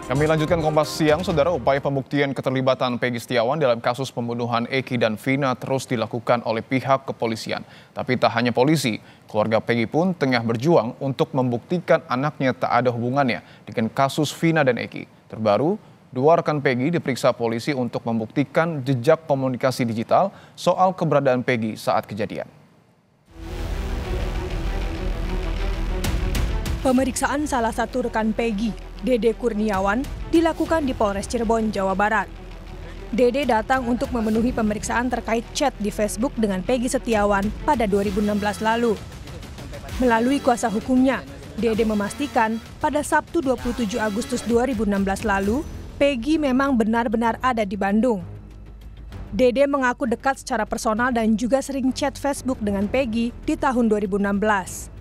Kami lanjutkan Kompas Siang, Saudara. Upaya pembuktian keterlibatan Peggy Setiawan dalam kasus pembunuhan Eki dan Vina terus dilakukan oleh pihak kepolisian. Tapi tak hanya polisi, keluarga Peggy pun tengah berjuang untuk membuktikan anaknya tak ada hubungannya dengan kasus Vina dan Eki. Terbaru, dua rekan Peggy diperiksa polisi untuk membuktikan jejak komunikasi digital soal keberadaan Peggy saat kejadian. Pemeriksaan salah satu rekan Peggy, Dede Kurniawan, dilakukan di Polres Cirebon, Jawa Barat. Dede datang untuk memenuhi pemeriksaan terkait chat di Facebook dengan Peggy Setiawan pada 2016 lalu. Melalui kuasa hukumnya, Dede memastikan pada Sabtu 27 Agustus 2016 lalu, Peggy memang benar-benar ada di Bandung. Dede mengaku dekat secara personal dan juga sering chat Facebook dengan Peggy di tahun 2016.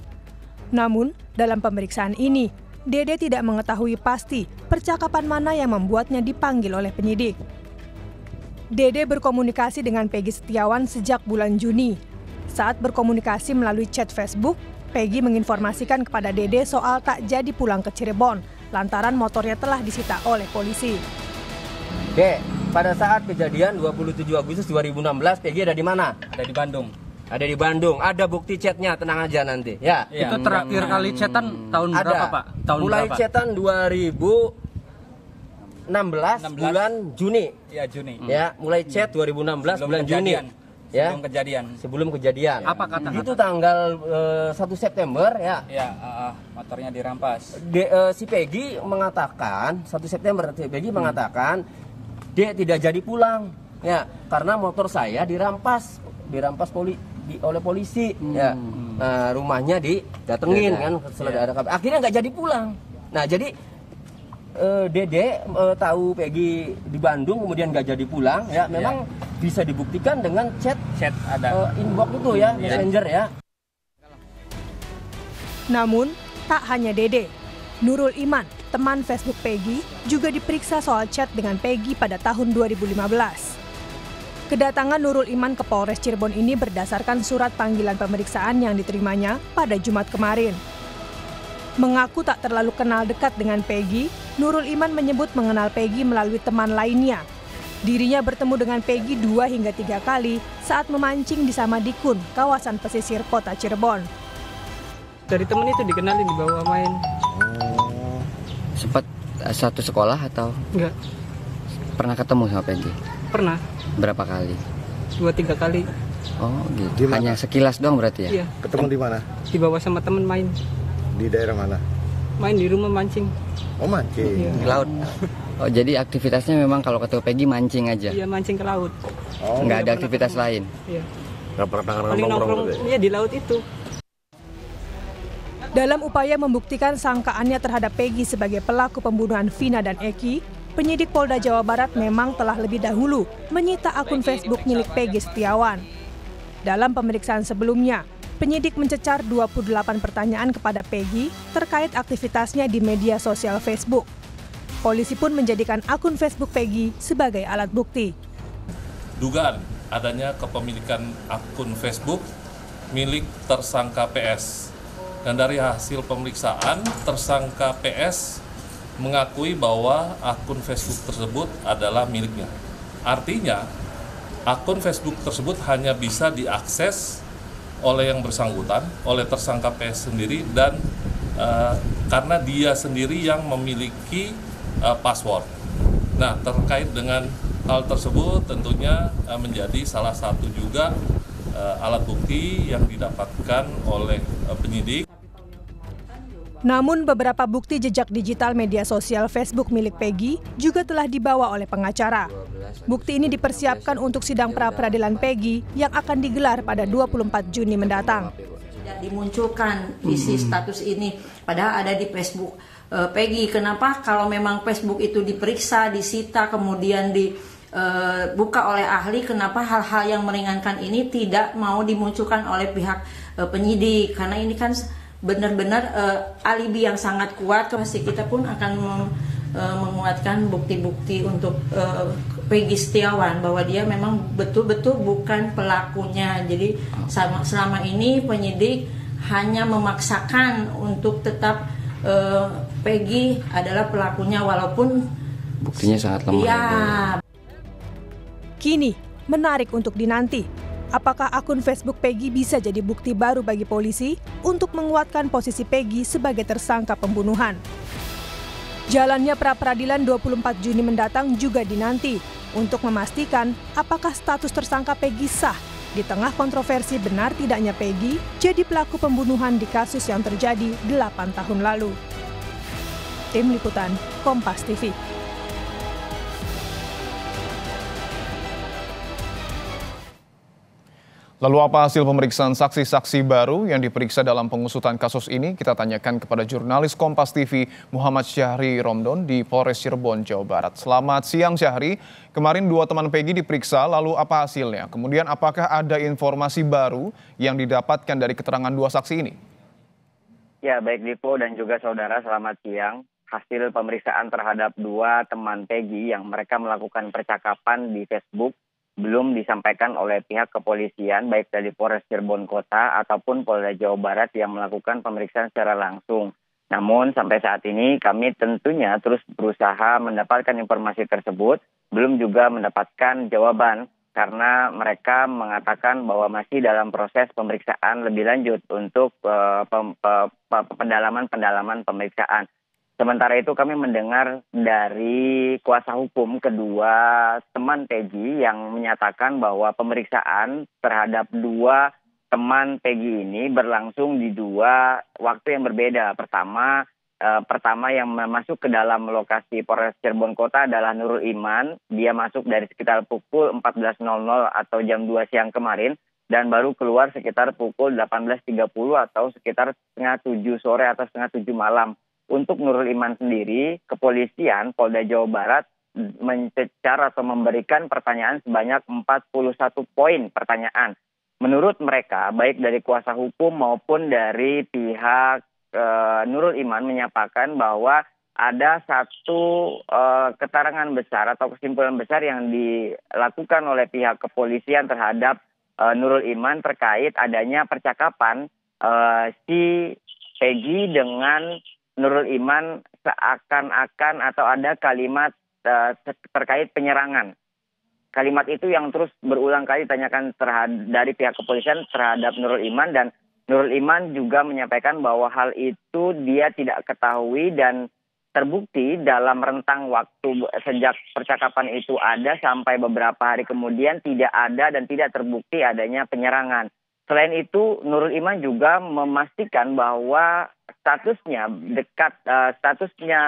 Namun, dalam pemeriksaan ini, Dede tidak mengetahui pasti percakapan mana yang membuatnya dipanggil oleh penyidik. Dede berkomunikasi dengan Peggy Setiawan sejak bulan Juni. Saat berkomunikasi melalui chat Facebook, Peggy menginformasikan kepada Dede soal tak jadi pulang ke Cirebon lantaran motornya telah disita oleh polisi. Dek, pada saat kejadian 27 Agustus 2016, Peggy ada di mana? Ada di Bandung. Ada di Bandung. Ada bukti chatnya, tenang aja nanti. Ya. Itu terakhir kali chatan tahun berapa, Pak? Tahun mulai berapa? chatan 2016 bulan Juni. Ya, Juni. Ya, mulai chat 2016 bulan Juni. Ya. Sebelum kejadian. Apa kata-kata? Itu tanggal 1 September ya. Ya, motornya dirampas. Si Peggy mengatakan 1 September Peggy mengatakan dia tidak jadi pulang. Ya, karena motor saya dirampas oleh polisi. Ya. Nah, rumahnya didatengin kan setelah ada kabar. Akhirnya nggak jadi pulang. Nah, jadi Dede tahu Peggy di Bandung kemudian nggak jadi pulang ya, memang bisa dibuktikan dengan chat ada inbox itu ya, Messenger ya. Namun, tak hanya Dede, Nurul Iman, teman Facebook Peggy, juga diperiksa soal chat dengan Peggy pada tahun 2015. Kedatangan Nurul Iman ke Polres Cirebon ini berdasarkan surat panggilan pemeriksaan yang diterimanya pada Jumat kemarin. Mengaku tak terlalu kenal dekat dengan Peggy, Nurul Iman menyebut mengenal Peggy melalui teman lainnya. Dirinya bertemu dengan Peggy 2 hingga 3 kali saat memancing di Samadikun, kawasan pesisir kota Cirebon. Dari temen itu dikenalin dibawa main. Sempat satu sekolah atau? Enggak. Pernah ketemu sama Peggy? Pernah. Berapa kali? 2-3 kali. Oh gitu. Hanya sekilas doang berarti ya? Iya. Ketemu di mana? Dibawa sama temen main. Di daerah mana? Main di rumah mancing. Oh, mancing. Iya. Di laut. Oh jadi aktivitasnya memang kalau ketemu Peggy mancing aja? Iya, mancing ke laut. Oh, nggak ada aktivitas lain? Iya. Nggak pernah Paling nongkrong ya di laut itu. Dalam upaya membuktikan sangkaannya terhadap Peggy sebagai pelaku pembunuhan Vina dan Eki, penyidik Polda Jawa Barat memang telah lebih dahulu menyita akun Facebook milik Peggy Setiawan. Dalam pemeriksaan sebelumnya, penyidik mencecar 28 pertanyaan kepada Peggy terkait aktivitasnya di media sosial Facebook. Polisi pun menjadikan akun Facebook Peggy sebagai alat bukti. Dugaan adanya kepemilikan akun Facebook milik tersangka PS. Dan dari hasil pemeriksaan, tersangka PS mengakui bahwa akun Facebook tersebut adalah miliknya. Artinya, akun Facebook tersebut hanya bisa diakses oleh yang bersangkutan, oleh tersangka PS sendiri, dan karena dia sendiri yang memiliki password. Nah, terkait dengan hal tersebut tentunya menjadi salah satu juga alat bukti yang didapatkan oleh penyidik. Namun beberapa bukti jejak digital media sosial Facebook milik Peggy juga telah dibawa oleh pengacara. Bukti ini dipersiapkan untuk sidang pra-peradilan Peggy yang akan digelar pada 24 Juni mendatang. Tidak dimunculkan isi status ini, padahal ada di Facebook Peggy. Kenapa kalau memang Facebook itu diperiksa, disita, kemudian dibuka oleh ahli, kenapa hal-hal yang meringankan ini tidak mau dimunculkan oleh pihak penyidik? Karena ini kan benar-benar alibi yang sangat kuat. Kita pun akan menguatkan bukti-bukti untuk Peggy Setiawan bahwa dia memang betul-betul bukan pelakunya. Jadi selama ini penyidik hanya memaksakan untuk tetap Peggy adalah pelakunya walaupun Buktinya sangat lemah. ya. Kini, menarik untuk dinanti. Apakah akun Facebook Peggy bisa jadi bukti baru bagi polisi untuk menguatkan posisi Peggy sebagai tersangka pembunuhan? Jalannya pra-peradilan 24 Juni mendatang juga dinanti untuk memastikan apakah status tersangka Peggy sah di tengah kontroversi benar tidaknya Peggy jadi pelaku pembunuhan di kasus yang terjadi 8 tahun lalu. Tim Liputan, Kompas TV. Lalu apa hasil pemeriksaan saksi-saksi baru yang diperiksa dalam pengusutan kasus ini? Kita tanyakan kepada jurnalis Kompas TV Muhammad Syahri Romdon di Polres Cirebon, Jawa Barat. Selamat siang Syahri, kemarin 2 teman Peggy diperiksa, lalu apa hasilnya? Kemudian apakah ada informasi baru yang didapatkan dari keterangan 2 saksi ini? Ya, baik Dipo dan juga saudara, selamat siang. Hasil pemeriksaan terhadap 2 teman Peggy yang mereka melakukan percakapan di Facebook belum disampaikan oleh pihak kepolisian baik dari Polres Cirebon Kota ataupun Polda Jawa Barat yang melakukan pemeriksaan secara langsung. Namun sampai saat ini kami tentunya terus berusaha mendapatkan informasi tersebut, belum juga mendapatkan jawaban karena mereka mengatakan bahwa masih dalam proses pemeriksaan lebih lanjut untuk pendalaman pemeriksaan. Sementara itu kami mendengar dari kuasa hukum kedua teman Peggy yang menyatakan bahwa pemeriksaan terhadap 2 teman Peggy ini berlangsung di 2 waktu yang berbeda. Pertama yang masuk ke dalam lokasi Polres Cirebon Kota adalah Nurul Iman. Dia masuk dari sekitar pukul 14.00 atau jam 2 siang kemarin dan baru keluar sekitar pukul 18.30 atau sekitar setengah 7 sore atau setengah 7 malam. Untuk Nurul Iman sendiri, kepolisian Polda Jawa Barat mencecar atau memberikan pertanyaan sebanyak 41 poin pertanyaan. Menurut mereka, baik dari kuasa hukum maupun dari pihak Nurul Iman menyatakan bahwa ada satu keterangan besar atau kesimpulan besar yang dilakukan oleh pihak kepolisian terhadap Nurul Iman terkait adanya percakapan si Peggy dengan Nurul Iman seakan-akan atau ada kalimat terkait penyerangan. Kalimat itu yang terus berulang kali ditanyakan dari pihak kepolisian terhadap Nurul Iman, dan Nurul Iman juga menyampaikan bahwa hal itu dia tidak ketahui dan terbukti dalam rentang waktu sejak percakapan itu ada sampai beberapa hari kemudian tidak ada dan tidak terbukti adanya penyerangan. Selain itu, Nurul Iman juga memastikan bahwa statusnya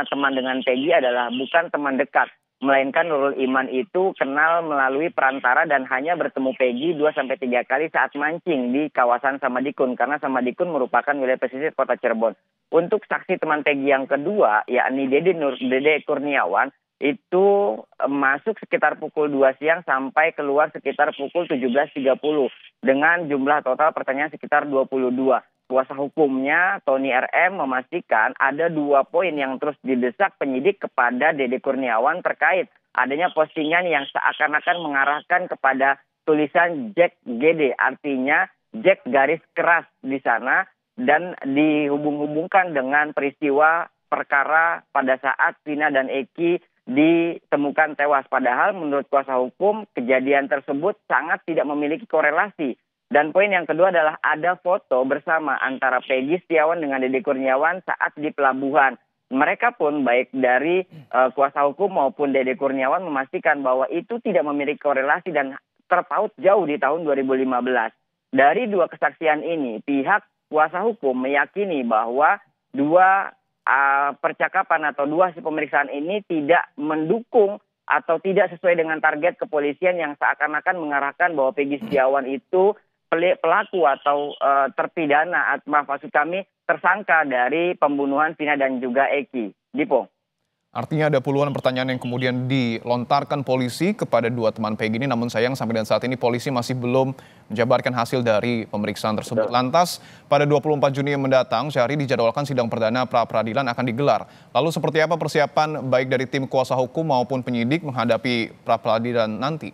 teman dengan Peggy adalah bukan teman dekat, melainkan Nurul Iman itu kenal melalui perantara dan hanya bertemu Peggy 2-3 kali saat mancing di kawasan Samadikun, karena Samadikun merupakan wilayah pesisir Kota Cirebon. Untuk saksi teman Peggy yang kedua, yakni Dede Kurniawan, itu masuk sekitar pukul 2 siang sampai keluar sekitar pukul 17.30 dengan jumlah total pertanyaan sekitar 22. Kuasa hukumnya Tony RM memastikan ada 2 poin yang terus didesak penyidik kepada Dede Kurniawan terkait adanya postingan yang seakan-akan mengarahkan kepada tulisan Jack GD, artinya Jack garis keras di sana, dan dihubung-hubungkan dengan peristiwa perkara pada saat Vina dan Eki ditemukan tewas. Padahal menurut kuasa hukum kejadian tersebut sangat tidak memiliki korelasi. Dan poin yang kedua adalah ada foto bersama antara Peggy Setiawan dengan Dede Kurniawan saat di pelabuhan. Mereka pun baik dari kuasa hukum maupun Dede Kurniawan memastikan bahwa itu tidak memiliki korelasi dan terpaut jauh di tahun 2015. Dari 2 kesaksian ini, pihak kuasa hukum meyakini bahwa 2 percakapan atau 2 hasil pemeriksaan ini tidak mendukung atau tidak sesuai dengan target kepolisian yang seakan-akan mengarahkan bahwa Peggy Setiawan itu pelaku atau terpidana, maksud kami tersangka dari pembunuhan Vina dan juga Eki. Dipo. Artinya ada puluhan pertanyaan yang kemudian dilontarkan polisi kepada 2 teman Peggy ini, namun sayang sampai dan saat ini polisi masih belum menjabarkan hasil dari pemeriksaan tersebut. Lantas pada 24 Juni yang mendatang, Syahri, dijadwalkan sidang perdana pra-peradilan akan digelar. Lalu seperti apa persiapan baik dari tim kuasa hukum maupun penyidik menghadapi pra-peradilan nanti?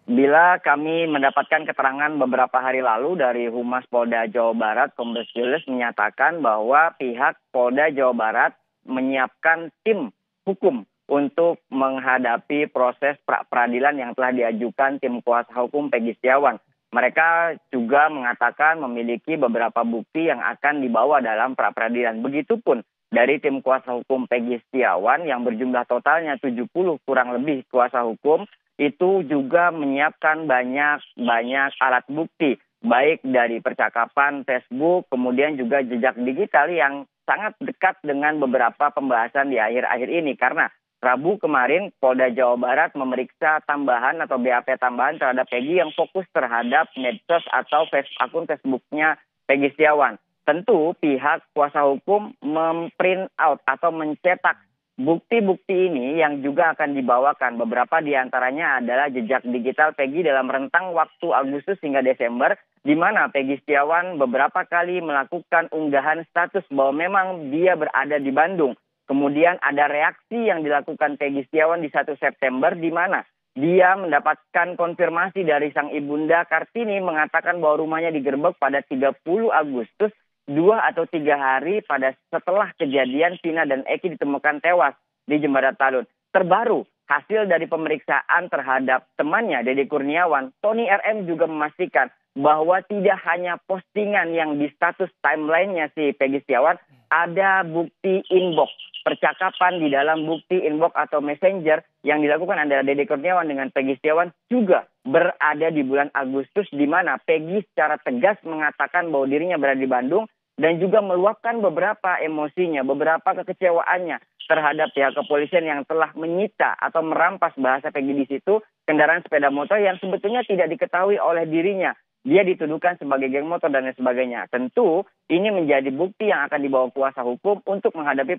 bila kami mendapatkan keterangan beberapa hari lalu dari Humas Polda Jawa Barat, Kombes Julius menyatakan bahwa pihak Polda Jawa Barat menyiapkan tim hukum untuk menghadapi proses pra-peradilan yang telah diajukan tim kuasa hukum Peggy Setiawan. Mereka juga mengatakan memiliki beberapa bukti yang akan dibawa dalam pra-peradilan. Begitupun dari tim kuasa hukum Peggy Setiawan yang berjumlah totalnya 70 kurang lebih kuasa hukum, itu juga menyiapkan banyak alat bukti, baik dari percakapan Facebook, kemudian juga jejak digital yang sangat dekat dengan beberapa pembahasan di akhir-akhir ini. Karena Rabu kemarin Polda Jawa Barat memeriksa tambahan atau BAP tambahan terhadap Peggy yang fokus terhadap medsos atau akun Facebooknya Peggy Setiawan. Tentu pihak kuasa hukum memprint out atau mencetak bukti-bukti ini yang juga akan dibawakan. Beberapa diantaranya adalah jejak digital Peggy dalam rentang waktu Agustus hingga Desember, di mana Peggy Setiawan beberapa kali melakukan unggahan status bahwa memang dia berada di Bandung. Kemudian ada reaksi yang dilakukan Peggy Setiawan di 1 September, di mana dia mendapatkan konfirmasi dari sang ibunda Kartini mengatakan bahwa rumahnya digerebek pada 30 Agustus, 2 atau 3 hari setelah kejadian Vina dan Eki ditemukan tewas di Jembatan Talun. Terbaru, hasil dari pemeriksaan terhadap temannya, Dede Kurniawan, Tony RM juga memastikan bahwa tidak hanya postingan yang di status timeline-nya si Peggy Setiawan, ada bukti inbox, percakapan di dalam bukti inbox atau messenger yang dilakukan antara Dede Kurniawan dengan Peggy Setiawan juga berada di bulan Agustus, di mana Peggy secara tegas mengatakan bahwa dirinya berada di Bandung dan juga meluapkan beberapa emosinya, beberapa kekecewaannya terhadap pihak kepolisian yang telah menyita atau merampas bahasa Peggy di situ kendaraan sepeda motor yang sebetulnya tidak diketahui oleh dirinya. Dia dituduhkan sebagai geng motor dan lain sebagainya. Tentu ini menjadi bukti yang akan dibawa kuasa hukum untuk menghadapi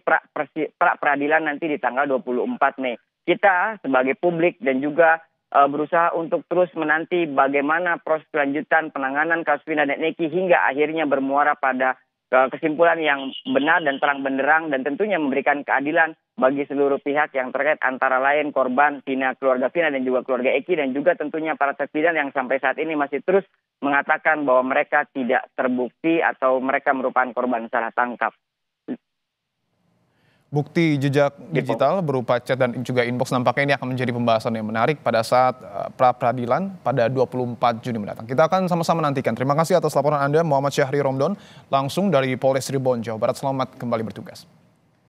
pra-peradilan nanti di tanggal 24 Mei. Kita sebagai publik dan juga berusaha untuk terus menanti bagaimana proses kelanjutan penanganan kasus Vina dan Eki hingga akhirnya bermuara pada kesimpulan yang benar dan terang benderang dan tentunya memberikan keadilan bagi seluruh pihak yang terkait, antara lain korban Vina, keluarga Vina dan juga keluarga Eki, dan juga tentunya para terpidana yang sampai saat ini masih terus mengatakan bahwa mereka tidak terbukti atau mereka merupakan korban salah tangkap. Bukti jejak digital berupa chat dan juga inbox nampaknya ini akan menjadi pembahasan yang menarik pada saat pra-peradilan pada 24 Juni mendatang. Kita akan sama-sama nantikan. Terima kasih atas laporan Anda, Muhammad Syahri Romdon, langsung dari Polres Cirebon, Jawa Barat. Selamat kembali bertugas.